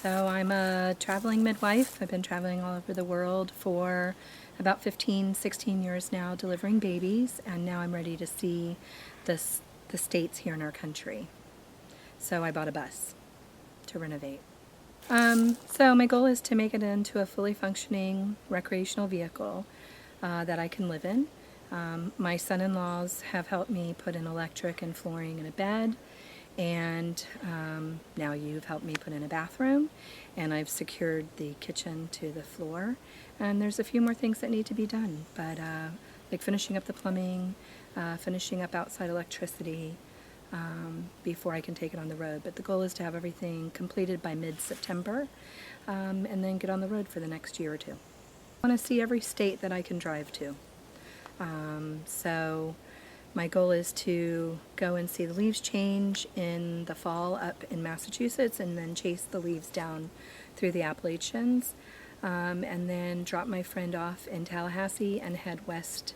So I'm a traveling midwife. I've been traveling all over the world for about 15, 16 years now, delivering babies, and now I'm ready to see the states here in our country. So I bought a bus to renovate. So my goal is to make it into a fully functioning recreational vehicle that I can live in. My son-in-laws have helped me put in electric and flooring and a bed, and now you've helped me put in a bathroom, and I've secured the kitchen to the floor, and there's a few more things that need to be done, but like finishing up the plumbing, finishing up outside electricity, before I can take it on the road. But the goal is to have everything completed by mid-September, and then get on the road for the next year or two. I want to see every state that I can drive to. So my goal is to go and see the leaves change in the fall up in Massachusetts, and then chase the leaves down through the Appalachians, and then drop my friend off in Tallahassee and head west,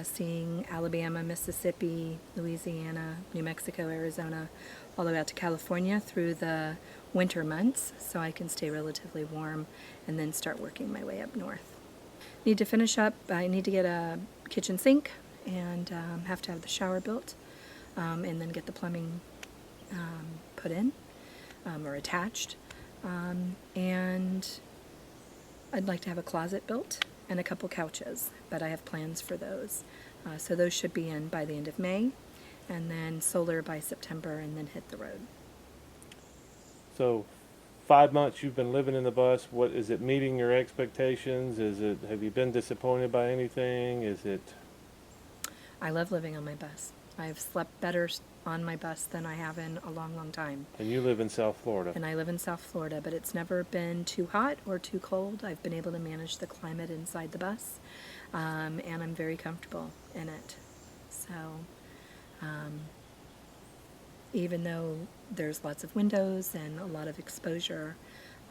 seeing Alabama, Mississippi, Louisiana, New Mexico, Arizona, all the way out to California through the winter months, so I can stay relatively warm, and then start working my way up north. Need to finish up. I need to get a kitchen sink, and have to have the shower built, and then get the plumbing put in, or attached, and I'd like to have a closet built and a couple couches, but I have plans for those. So those should be in by the end of May, and then solar by September, and then hit the road. So 5 months you've been living in the bus. What is it meeting your expectations? Have you been disappointed by anything? I love living on my bus. I've slept better on my bus than I have in a long, long time. And you live in South Florida. And I live in South Florida, but it's never been too hot or too cold. I've been able to manage the climate inside the bus, and I'm very comfortable in it. So even though there's lots of windows and a lot of exposure,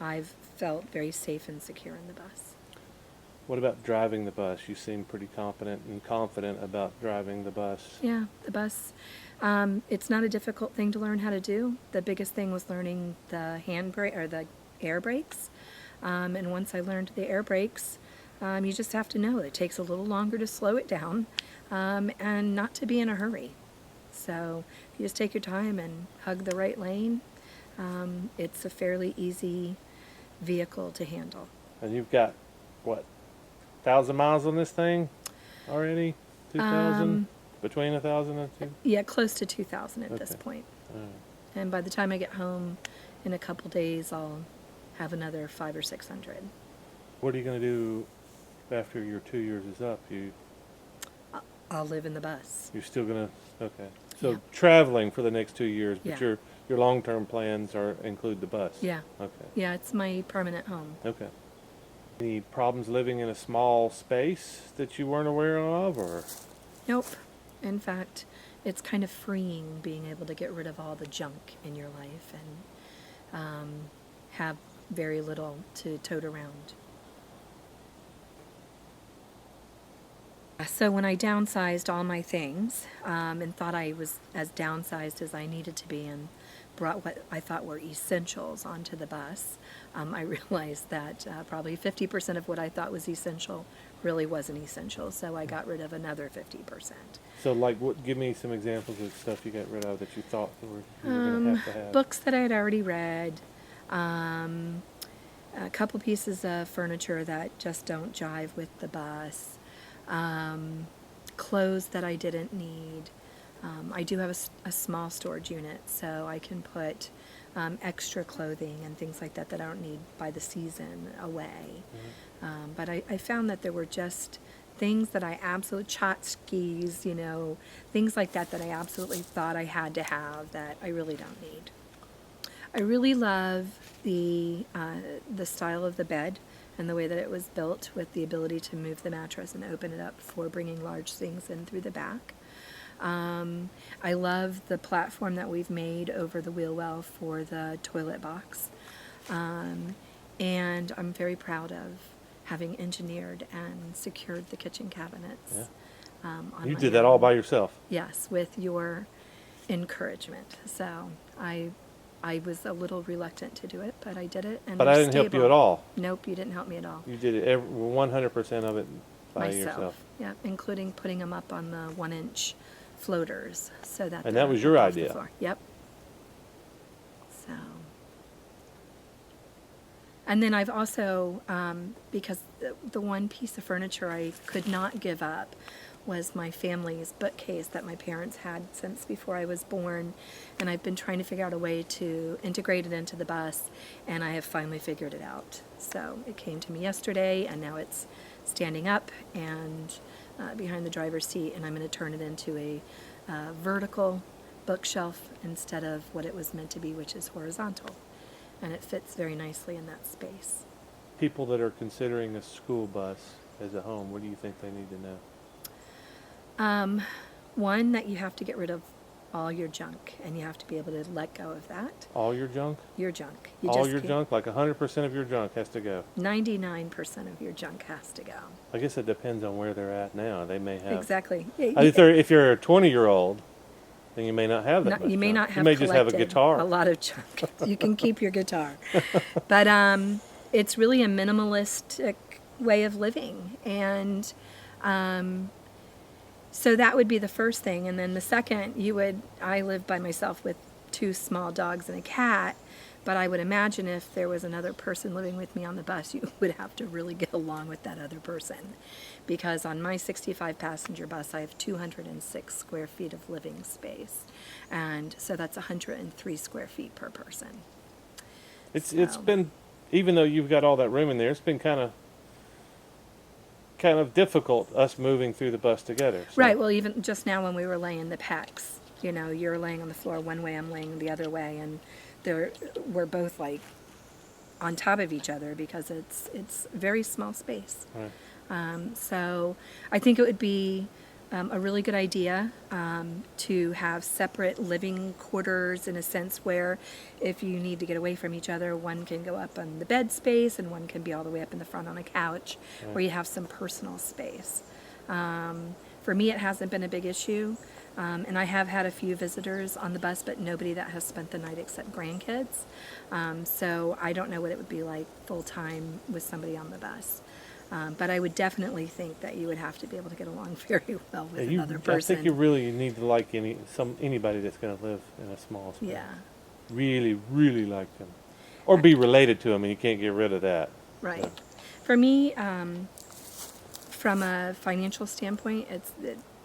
I've felt very safe and secure in the bus. What about driving the bus? You seem pretty competent and confident about driving the bus. Yeah, the bus. It's not a difficult thing to learn how to do. The biggest thing was learning the handbrake or the air brakes. And once I learned the air brakes, you just have to know it takes a little longer to slow it down, and not to be in a hurry. So if you just take your time and hug the right lane, it's a fairly easy vehicle to handle. And you've got, what, 1,000 miles on this thing already? 2,000? Between 1,000 and 2? Yeah, close to 2,000 at this Okay. point. All right. And by the time I get home in a couple days, I'll have another 500 or 600. What are you going to do after your 2 years is up? I'll live in the bus. You're still going to, okay. So Yeah. traveling for the next 2 years, but Yeah. your long-term plans include the bus? Yeah. Okay. Yeah, it's my permanent home. Okay. Any problems living in a small space that you weren't aware of, or? Nope. In fact, it's kind of freeing being able to get rid of all the junk in your life and have very little to tote around. So when I downsized all my things, and thought I was as downsized as I needed to be, and brought what I thought were essentials onto the bus, I realized that probably 50% of what I thought was essential really wasn't essential, so I got rid of another 50%. So, like, give me some examples of stuff you got rid of that you thought you were going to have. Books that I had already read, a couple pieces of furniture that just don't jive with the bus, clothes that I didn't need. I do have a small storage unit, so I can put extra clothing and things like that that I don't need by the season away. Mm-hmm. But I found that there were just things that I absolutely, tchotchkes, things like that that I absolutely thought I had to have that I really don't need. I really love the style of the bed and the way that it was built, with the ability to move the mattress and open it up for bringing large things in through the back. I love the platform that we've made over the wheel well for the toilet box. And I'm very proud of having engineered and secured the kitchen cabinets. Yeah. On You my did that all own. by yourself? Yes, with your encouragement. So I I was a little reluctant to do it, but I did it, and But they're I didn't help you stable. at all. Nope, you didn't help me at all. You did it 100% of it by Myself, yourself. yeah, including putting them up on the 1-inch floaters so that. And that they're was your off the idea. floor. Yep. So. And then I've also, because the one piece of furniture I could not give up was my family's bookcase that my parents had since before I was born. And I've been trying to figure out a way to integrate it into the bus, and I have finally figured it out. So it came to me yesterday, and now it's standing up and behind the driver's seat, and I'm going to turn it into a vertical bookshelf instead of what it was meant to be, which is horizontal. And it fits very nicely in that space. People that are considering a school bus as a home, what do you think they need to know? One, that you have to get rid of all your junk, and you have to be able to let go of that. All your junk? Your junk. You All just your can't- junk? Like 100% of your junk has to go? 99% of your junk has to go. I guess it depends on where they're at now. They may have... Exactly. If you're a 20-year-old, then you may not have that much You may junk. not have You may just have a collected guitar. a lot of junk. You can keep your guitar. But it's really a minimalistic way of living. And so that would be the first thing. And then the second, I live by myself with 2 small dogs and a cat. But I would imagine if there was another person living with me on the bus, you would have to really get along with that other person. Because on my 65-passenger bus, I have 206 square feet of living space. And so that's 103 square feet per person. It's So- been, even though you've got all that room in there, it's been kind of difficult us moving through the bus together. So. Right, well, even just now when we were laying the packs, you're laying on the floor one way, I'm laying the other way, and we're both like on top of each other because it's very small space. Right. So I think it would be a really good idea to have separate living quarters in a sense where if you need to get away from each other, one can go up on the bed space and one can be all the way up in the front on a couch where you have some personal space. For me, it hasn't been a big issue. And I have had a few visitors on the bus, but nobody that has spent the night except grandkids. So I don't know what it would be like full-time with somebody on the bus. But I would definitely think that you would have to be able to get along very well with another I person. think you really need to like anybody that's going to live in a small space. Yeah, Really, really like them. Or be related to them, and you can't get rid of that. right. So. For me, from a financial standpoint,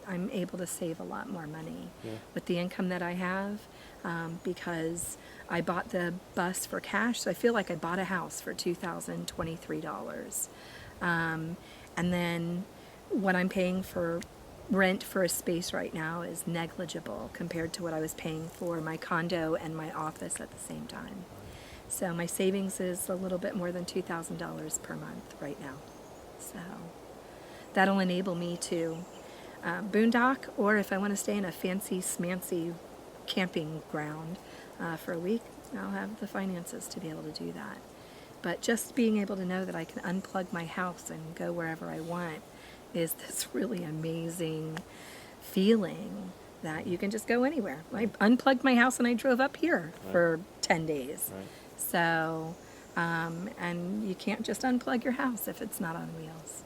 I'm able to save a lot more money with the income that I have because I bought the bus for cash, so I feel like I bought a house for $2,023. And then what I'm paying for rent for a space right now is negligible compared to what I was paying for my condo and my office at the same time. So my savings is a little bit more than $2,000 per month right now. So that'll enable me to boondock, or if I want to stay in a fancy smancy camping ground for a week, I'll have the finances to be able to do that. But just being able to know that I can unplug my house and go wherever I want is this really amazing feeling that you can just go anywhere. I unplugged my house and I drove up here for 10 days. Right. So, and you can't just unplug your house if it's not on wheels.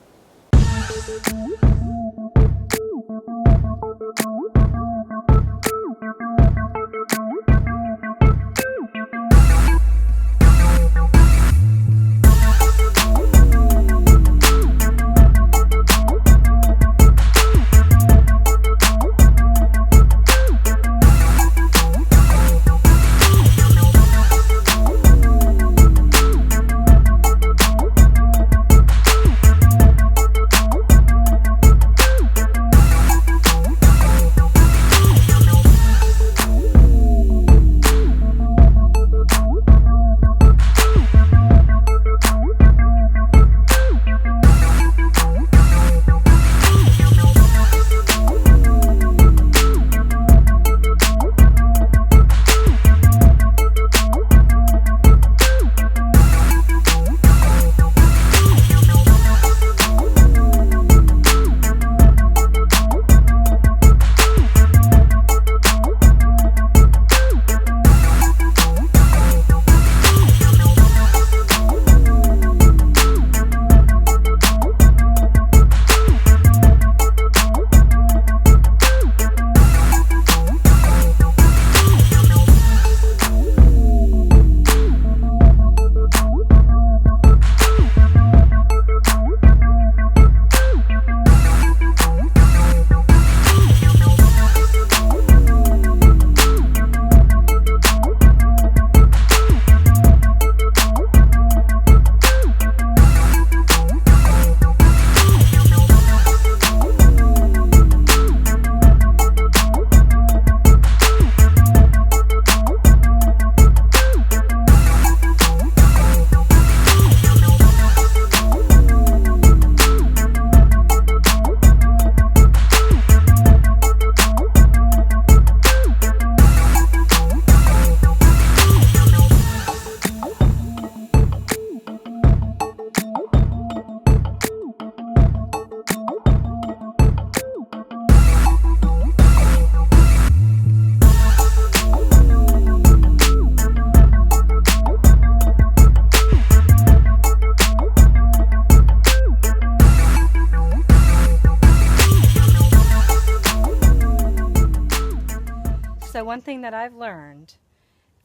one thing that I've learned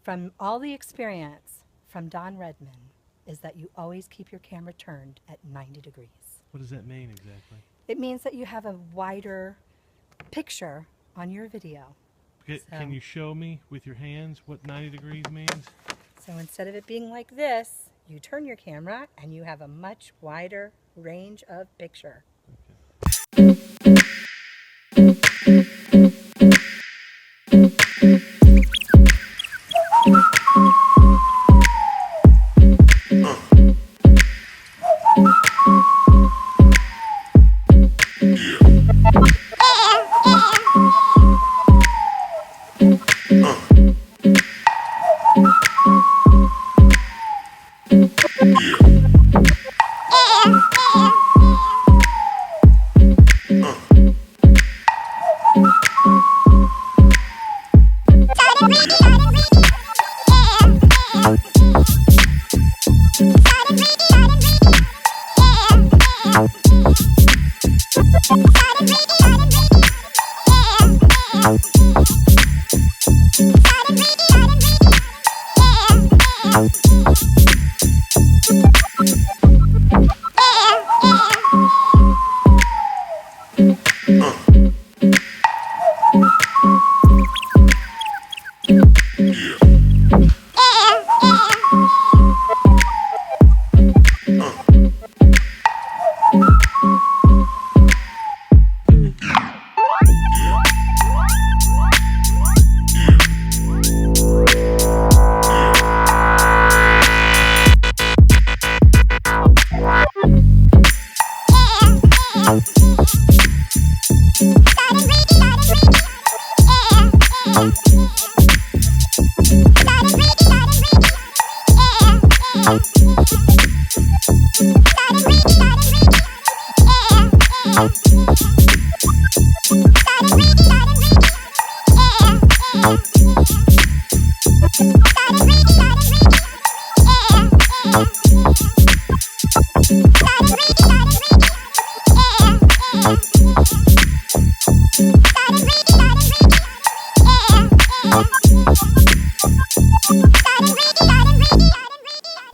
from all the experience from Don Redman is that you always keep your camera turned at 90 degrees. What does that mean exactly? It means that you have a wider picture on your video. Can you show me with your hands what 90 degrees means? So instead of it being like this, you turn your camera and you have a much wider range of picture.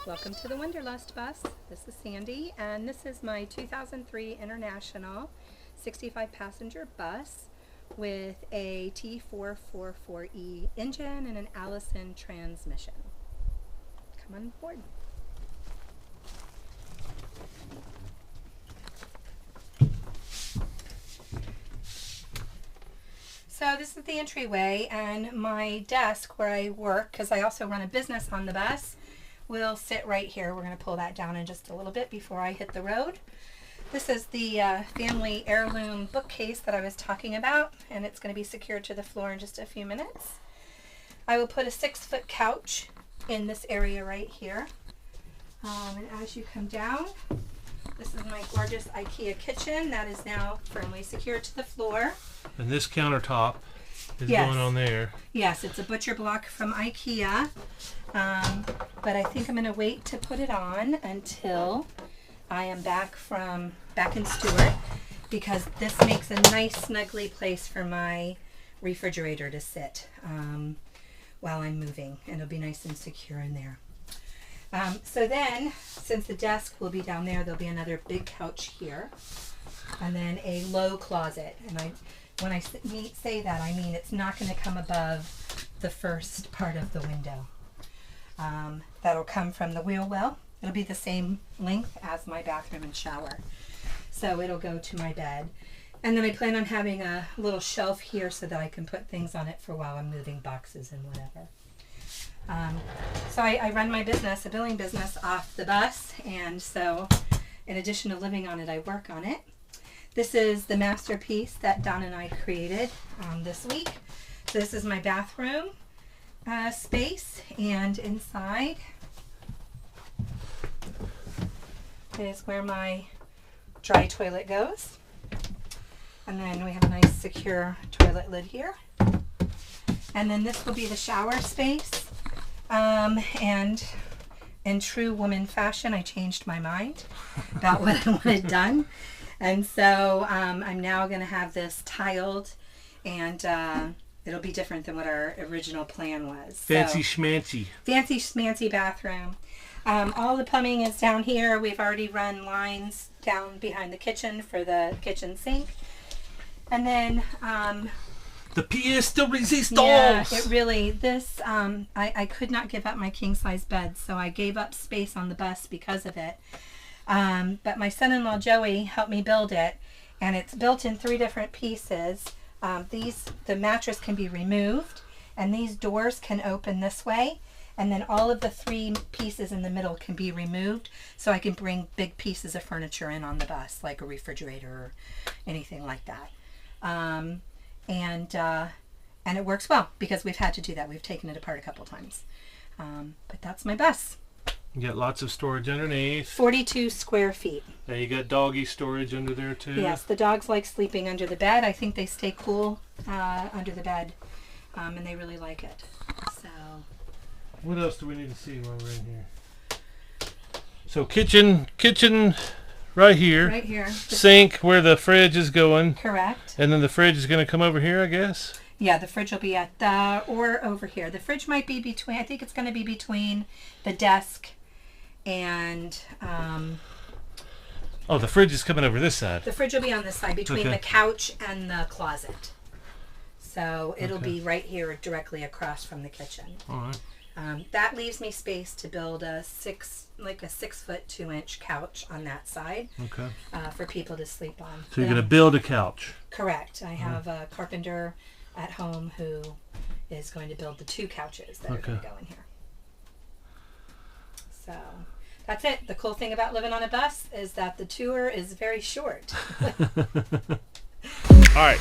Welcome to the Wanderlust bus. This is Sandy, and this is my 2003 International 65 passenger bus with a T444E engine and an Allison transmission. Come on board. So this is the entryway, and my desk where I work, because I also run a business on the bus, will sit right here. We're going to pull that down in just a little bit before I hit the road. This is the family heirloom bookcase that I was talking about, and it's going to be secured to the floor in just a few minutes. I will put a 6-foot couch in this area right here. And as you come down, this is my gorgeous Ikea kitchen that is now firmly secured to the floor. And this countertop is Yes. going on there. Yes, it's a butcher block from Ikea, but I think I'm going to wait to put it on until I am back in Stewart, because this makes a nice snuggly place for my refrigerator to sit while I'm moving, and it'll be nice and secure in there. So then, since the desk will be down there, there'll be another big couch here, and then a low closet. And when I say that, I mean it's not going to come above the first part of the window. That'll come from the wheel well. It'll be the same length as my bathroom and shower. So it'll go to my bed. And then I plan on having a little shelf here so that I can put things on it for while I'm moving boxes and whatever. So I run my business, a billing business, off the bus, and so in addition to living on it, I work on it. This is the masterpiece that Don and I created this week. So this is my bathroom space, and inside is where my dry toilet goes. And then we have a nice secure toilet lid here. And then this will be the shower space. And in true woman fashion, I changed my mind about what I wanted done. And so I'm now going to have this tiled and it'll be different than what our original plan was. Fancy schmancy. Fancy schmancy bathroom. All the plumbing is down here. We've already run lines down behind the kitchen for the kitchen sink. And then, The pièce de résistance. yeah, it really, this, I could not give up my king size bed, so I gave up space on the bus because of it. But my son-in-law Joey helped me build it, and it's built in 3 different pieces. The mattress can be removed, and these doors can open this way, and then all of the 3 pieces in the middle can be removed, so I can bring big pieces of furniture in on the bus, like a refrigerator or anything like that. And it works well because we've had to do that. We've taken it apart a couple times. But that's my bus. You got lots of storage underneath. 42 square feet. And you got doggy storage under there too. Yes, the dogs like sleeping under the bed. I think they stay cool under the bed, and they really like it. So. What else do we need to see while we're in here? So kitchen right here. Right here. Sink where the fridge is going. Correct. And then the fridge is going to come over here, I guess. Yeah, the fridge will be at or over here. The fridge might be between. I think it's going to be between the desk and. Oh, the fridge is coming over this side. The fridge will be on this side between Okay. the couch and the closet. So it'll Okay. be right here, directly across from the kitchen. All right. That leaves me space to build a 6 foot 2 inch couch on that side Okay. for people to sleep on. So you're going to build a couch. Correct. I have a carpenter at home who is going to build the 2 couches that are going to go in here. So that's it. The cool thing about living on a bus is that the tour is very short. All right.